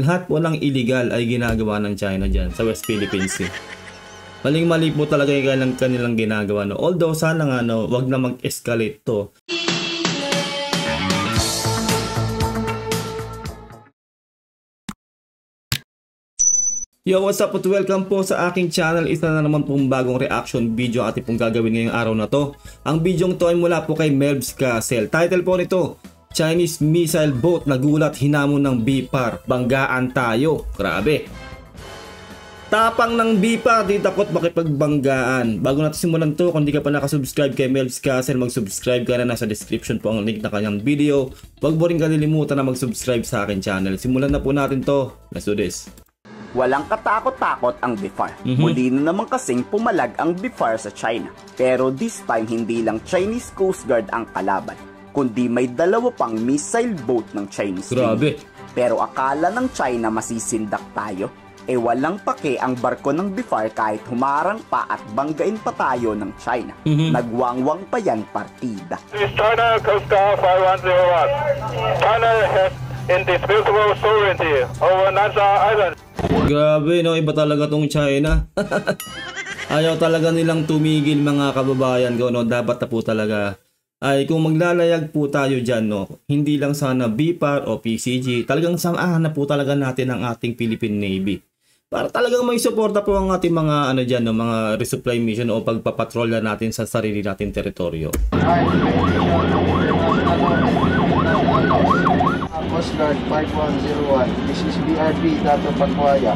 Lahat po ng illegal ay ginagawa ng China dyan sa West Philippine Sea. Maling-mali po talaga yung kanilang ginagawa. No? Although sana nga wag na mag-escalate to. Yo, what's up at welcome po sa aking channel. Isa na naman pong bagong reaction video ating pong gagawin ngayong araw na to. Ang video to ay mula po kay Melbs Castle. Title po nito, Chinese Missile Boat nagulat hinamon ng BIPAR. Banggaan tayo. Grabe. Tapang ng BIPAR, di takot makipagbanggaan. Bago natin simulan to, kung di ka pa nakasubscribe kay Melbs Castle, mag-subscribe ka na. Nasa description po ang link na kanyang video. Huwag mo rin kalilimutan na mag-subscribe sa akin channel. Simulan na po natin to. Let's do this. Walang katakot-takot ang BIFAR. Muli na naman kasing pumalag ang BIFAR sa China. Pero this time hindi lang Chinese Coast Guard ang kalaban, kundi may dalawa pang missile boat ng Chinese Grabe. Navy. Pero akala ng China masisindak tayo, walang pake ang barko ng BIFAR kahit humarang pa at banggain pa tayo ng China. Nagwangwang pa yan partida. China Coast Guard 5101. China has indisputable sovereignty over Nansha Island. Grabe, no? Iba talaga tong China. Ayaw talaga nilang tumigil mga kababayan ko, no? Dapat na po talaga ay kung maglalayag po tayo dyan, no? Hindi lang sana BIPAR o PCG, talagang samahan na po talaga natin ang ating Philippine Navy. Para talagang may suporta po ang ating mga dyan, no? Mga resupply mission o pagpapatrolya natin sa sarili nating teritoryo. Coast Guard 5101. This is BRP Dato Pacuaya,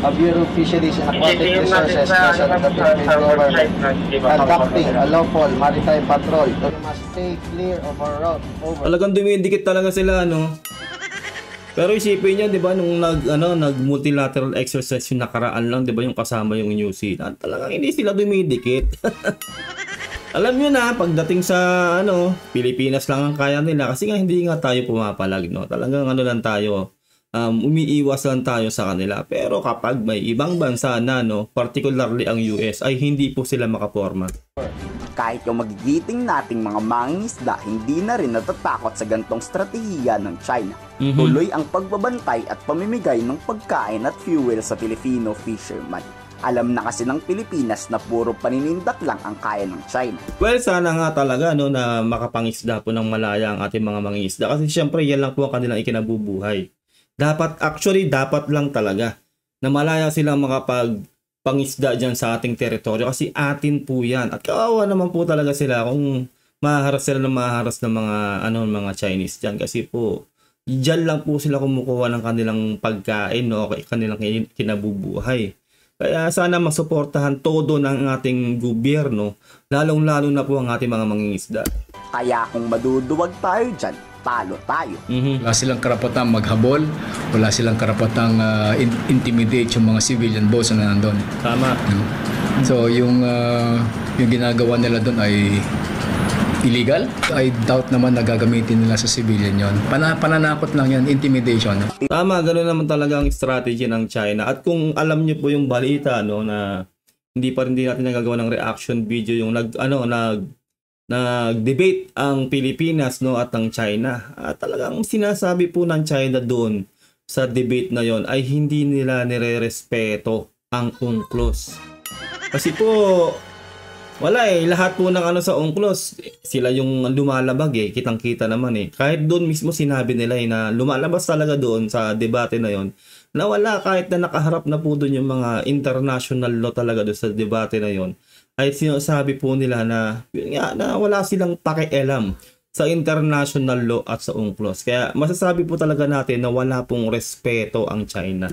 a Bureau of Fisheries and Aquatic Resources present at the Philippine government, conducting a lawful maritime patrol. We must stay clear of our route. Over. Talagang dumidikit talaga sila, no? Pero isipin niyo, 'di ba, nung nag-multilateral exercise yung nakaraan lang, 'di ba, yung kasama yung New Zealand, talagang hindi sila dumidikit. Alam niyo na, pagdating sa Pilipinas lang ang kaya nila kasi nga hindi nga tayo pumapalag, no. Talagang lang tayo, umiiwas lang tayo sa kanila. Pero kapag may ibang bansa na, no, particularly ang US, ay hindi po sila makaporma. Kahit yung magigiting nating mga mangingisda, hindi na rin natatakot sa gantong strategiya ng China. Tuloy ang pagbabantay at pamimigay ng pagkain at fuel sa Filipino fishermen. Alam na kasi ng Pilipinas na puro paninindak lang ang kaya ng China. Well, sana nga talaga, no, na makapangisda po ng malaya ang ating mga mangingisda. Kasi syempre yan lang po ang kanilang ikinabubuhay. Dapat lang talaga na malaya silang makapagpangisda dyan sa ating teritoryo. Kasi atin po yan. At kawawa naman po talaga sila kung maharas sila ng maharas ng mga Chinese dyan. Kasi po, dyan lang po sila kumukuha ng kanilang pagkain, no, kanilang kinabubuhay. Kaya sana masuportahan todo ng ating gobyerno, lalong-lalo na po ang ating mga mangingisda. Kaya kung maduduwag tayo dyan, talo tayo. Wala silang karapatang maghabol, wala silang karapatang intimidate yung mga civilian boats na nandun. Tama. So yung ginagawa nila doon ay illegal. I doubt naman na gagamitin nila sa civilian yon. Pananakot lang yan, intimidation. Tama, ganoon naman talaga ang strategy ng China. At kung alam niyo po yung balita, no, na hindi natin nagagawa ng reaction video yung nag-debate ang Pilipinas, no, at ang China. At talagang sinasabi po ng China doon sa debate na yon ay hindi nila nirerespeto ang UNCLOS. Kasi po wala lahat po ng sa UNCLOS, sila yung lumalabag kitang-kita naman Kahit doon mismo sinabi nila na lumalabas talaga doon sa debate na yon na wala, kahit na nakaharap na po doon yung mga international law talaga doon sa debate na yon, ay sinasabi po nila na wala silang pakialam sa international law at sa UNCLOS. Kaya masasabi po talaga natin na wala pong respeto ang China.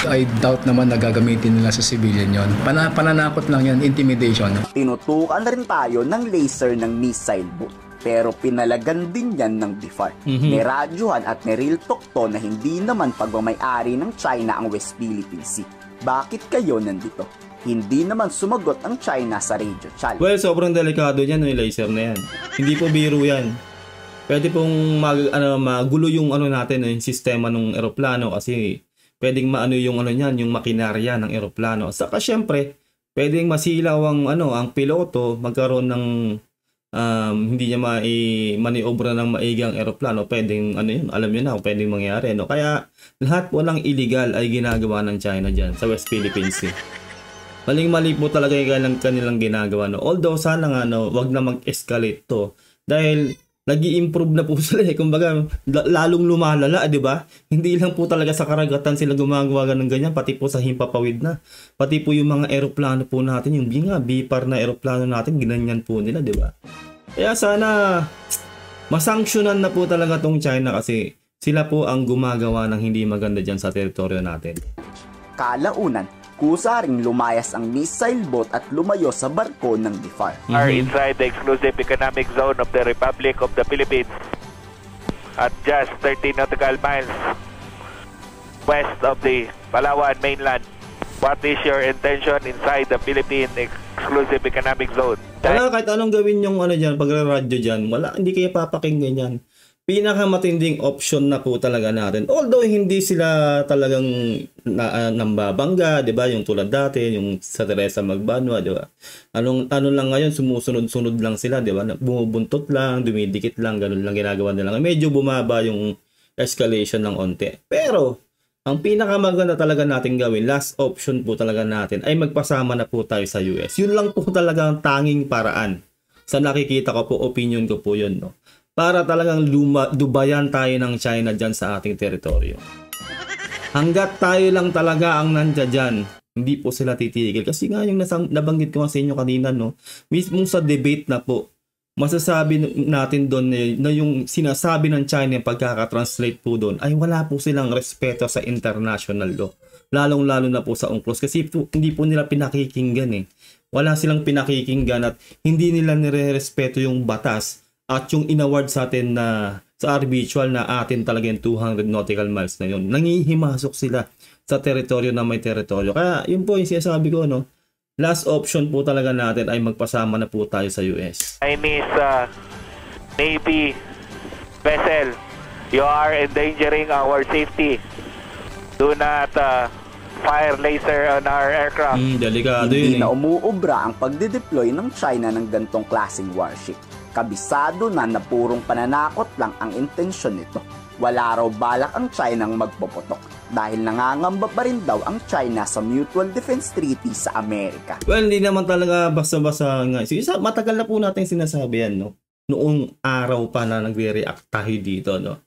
I doubt naman na gagamitin nila sa civilian yon. Pananakot lang yan, intimidation. Tinutukan na rin tayo ng laser ng missile boat. Pero pinalagan din yan ng BIFAR. May radyuhan at may real talk to na hindi naman pagmamayari ng China ang West Philippine Sea. Bakit kayo nandito? Hindi naman sumagot ang China sa radio channel. Well, sobrang delikado yan, yung laser na yan. Hindi po biro yan. Pwede pong magulo yung natin, yung sistema ng eroplano, kasi pwedeng yung yung makinarya ng eroplano. Saka syempre, pwedeng masilaw ang piloto, magkaroon ng hindi niya maniobra ng maigang eroplano, pwedeng ano yun, alam niyo na kung pwedeng mangyari, no? Kaya lahat po ng illegal ay ginagawa ng China diyan sa West Philippine Sea. Maling-mali po talaga yung kanilang ginagawa, no? Although sana nga, no, wag na mag-escalate to dahil nag-i-improve na po sila, kumbaga lalong lumalala, di ba? Hindi lang po talaga sa karagatan sila gumagawa ng ganyan, pati po sa himpapawid na, pati po yung mga eroplano po natin, yung BIPAR na eroplano natin, ginanyan po nila, di ba? Kaya sana masanksyonan na po talaga tong China kasi sila po ang gumagawa ng hindi maganda dyan sa teritoryo natin. Kalaunan, kusa ring lumayas ang missile boat at lumayo sa barko ng BIFAR. Are inside the exclusive economic zone of the Republic of the Philippines at just 30 nautical miles west of the Palawan mainland. What is your intention inside the Philippine exclusive economic zone? Wala, kahit anong gawin yung ano dyan, pagre-radyo dyan, wala, hindi kayo papakinggan yan. Pinakamatinding option na po talaga natin. Although hindi sila talagang nambabangga, 'di ba? Yung tulad dati, yung sa Teresa Magbanwa, 'di ba? Ano lang ngayon, sumusunod-sunod lang sila, 'di ba? Bumubuntot lang, dumidikit lang, ganun lang ginagawa nila. Medyo bumaba yung escalation ng onte. Pero ang pinakamaganda talaga natin gawin, last option po talaga natin ay magpasama na po tayo sa US. Yun lang po talaga ang tanging paraan. Sa nakikita ko po, opinion ko po yun, no? Para talagang dubayan tayo ng China dyan sa ating teritoryo. Hanggat tayo lang talaga ang nandiyan dyan, hindi po sila titigil. Kasi nga yung nabanggit ko sa inyo kanina, no? Mismo sa debate na po, masasabi natin doon na yung sinasabi ng China, pagkakatranslate po doon, ay wala po silang respeto sa international law. Lalong-lalo na po sa UNCLOS kasi po, hindi po nila pinakikinggan eh. Wala silang pinakikinggan at hindi nila nire-respeto yung batas at yung inaward sa atin na sa arbitral na atin talaga yung 200 nautical miles na yun. Nangihimasok sila sa teritoryo na may teritoryo. Kaya yun po yung sinasabi ko, no? Last option po talaga natin ay magpasama na po tayo sa US. Chinese Navy vessel, you are endangering our safety. Do not fire laser on our aircraft. Delikado Hindi yun na umuubra ang pagde-deploy ng China ng gantong klaseng warship. Kabisado na purong pananakot lang ang intensyon nito. Wala raw balak ang China ang magpopotok dahil nangangamba pa rin daw ang China sa Mutual Defense Treaty sa Amerika. Well, hindi naman talaga basta-basta nga. Matagal na po natin sinasabi yan, no? Noong araw pa na nagre-react tayo dito, no?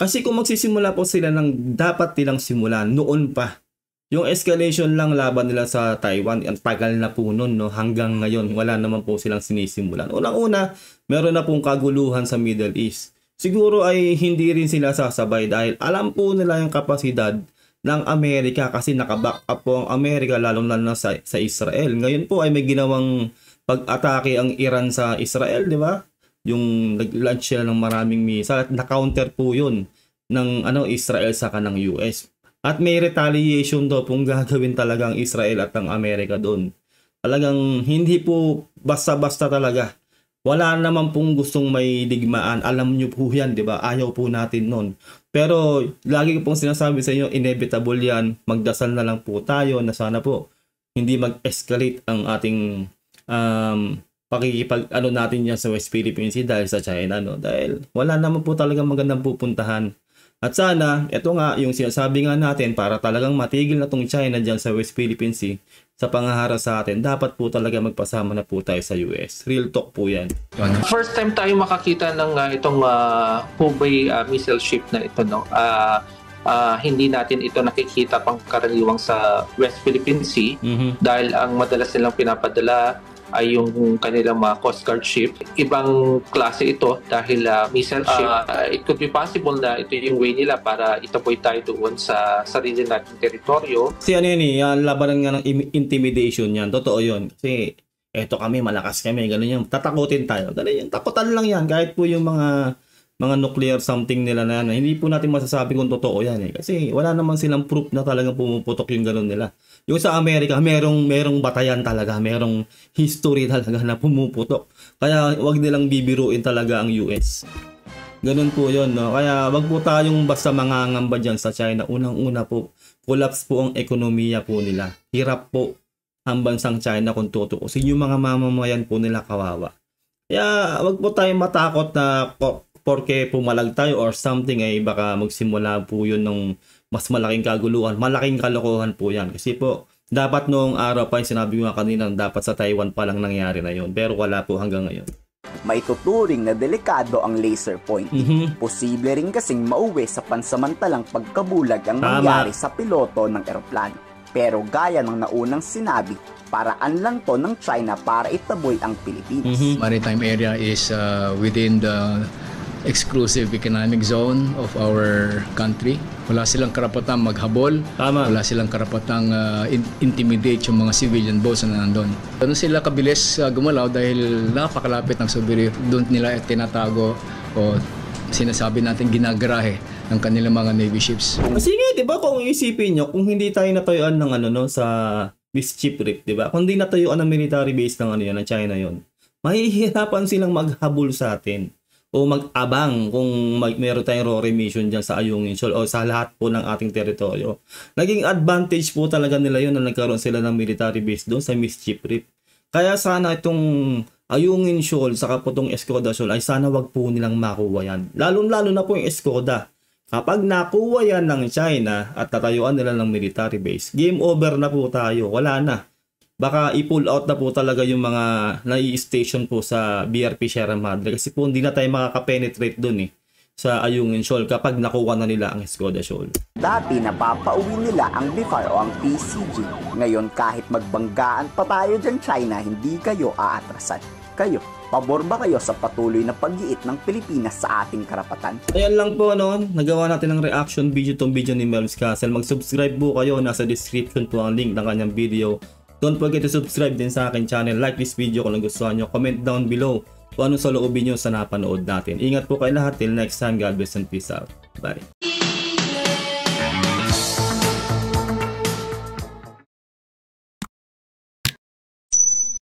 Kasi kung magsisimula po sila ng dapat nilang simulan noon pa, yung escalation lang laban nila sa Taiwan, ang tagal na po nun, no? Hanggang ngayon, wala naman po silang sinisimulan. Unang-una, meron na pong kaguluhan sa Middle East. Siguro ay hindi rin sila sasabay dahil alam po nila yung kapasidad ng Amerika kasi nakaback up po ang Amerika lalong na sa Israel. Ngayon po ay may ginawang pag-atake ang Iran sa Israel, di ba? Yung nag-launch sila ng maraming missile at na-counter po yun ng Israel sa kanang US. At may retaliation daw pong gagawin talaga ang Israel at ang Amerika doon. Talagang hindi po basta-basta talaga. Wala naman pong gustong may digmaan. Alam nyo po yan, di ba? Ayaw po natin nun. Pero lagi ko pong sinasabi sa inyo, inevitable yan. Magdasal na lang po tayo na sana po hindi mag-escalate ang ating pakikipag natin yan sa West Philippine Sea dahil sa China, no? Dahil wala naman po talagang magandang pupuntahan. At sana, ito nga, yung sinasabi nga natin, para talagang matigil na tong China dyan sa West Philippine Sea, sa pangaharap sa atin, dapat po talaga magpasama na po tayo sa US. Real talk po yan. First time tayo makakita ng itong Hubei missile ship na ito, no? Hindi natin ito nakikita pang karaniwang sa West Philippine Sea dahil ang madalas nilang pinapadala ay yung kanilang mga Coast Guard ship. Ibang klase ito dahil missile ship. It could be possible na ito yung way nila para itaboy tayo doon sa sarili nating teritoryo. Kasi labanan nga ng intimidation yan. Totoo yun. Kasi eto kami, malakas kami, gano'n yan. Tatakutin tayo. Gano'n yan. Takutan lang yan. Kahit po yung mga nuclear something nila na yan. Hindi po natin masasabi kung totoo yan. Kasi wala naman silang proof na talagang pumuputok yung gano'n nila. Yung sa Amerika, merong batayan talaga, merong history talaga na pumuputok. Kaya wag nilang bibiruin talaga ang US. Ganun po yun, no? Kaya wag po tayong basta mangangamba dyan sa China. Unang-una po, collapse po ang ekonomiya po nila. Hirap po ang bansang China kung tutuusin. Yung mga mamamayan po nila kawawa. Kaya wag po tayong matakot na porke pumalag tayo or something ay baka magsimula po yun ng mas malaking kaguluhan. Malaking kalokohan po yan. Kasi po, dapat noong araw pa yung sinabi ko nga kanina, dapat sa Taiwan pa lang nangyari na yun. Pero wala po hanggang ngayon. Maituturing na delikado ang laser pointing. Posible rin kasing mauwi sa pansamantalang pagkabulag ang nangyari sa piloto ng eroplano. Pero gaya ng naunang sinabi, paraan lang to ng China para itaboy ang Pilipinas. Maritime area is within the exclusive economic zone of our country. Wala silang karapatang maghabol. Wala silang karapatang intimidate yung mga civilian boats na nandun. Doon sila kabilis gumalaw dahil napakalapit ng Subiri. Doon nila tinatago o sinasabi natin ginagarahe ng kanilang mga Navy ships. Sige, di ba kung isipin nyo, kung hindi tayo natayuan ng sa Mischief Reef, di ba? Kung hindi natayuan ng military base ng ng China yon, mahihirapan silang maghabol sa atin o mag-abang kung meron tayong RORE mission dyan sa Ayungin Shoal o sa lahat po ng ating teritoryo. Naging advantage po talaga nila yun na nagkaroon sila ng military base doon sa Mischief Reef. Kaya sana itong Ayungin Shoal saka po itong Escoda Shoal ay sana wag po nilang makuha yan. Lalo na po yung Escoda. Kapag nakuha yan ng China at tatayuan nila ng military base, game over na po tayo. Wala na. Baka i-pull out na po talaga yung mga nai-station po sa BRP Sierra Madre. Kasi po hindi na tayo makaka-penetrate dun sa Ayungin Shoal kapag nakuha na nila ang Escoda Shoal. Dati napapauwi nila ang BIFAR o ang PCG. Ngayon kahit magbanggaan pa tayo dyan China, hindi kayo aatrasan. Kayo, pabor ba kayo sa patuloy na pag-iit ng Pilipinas sa ating karapatan? Ayan lang po nagawa natin ng reaction video tong video ni Melv's Castle. Mag-subscribe po kayo, nasa description po ang link ng kanyang video. Don't forget to subscribe din sa akin channel. Like this video kung nagustuhan nyo. Comment down below kung ano sa loobin nyo sa napanood natin. Ingat po kayo lahat. Till next time, God bless and peace out. Bye.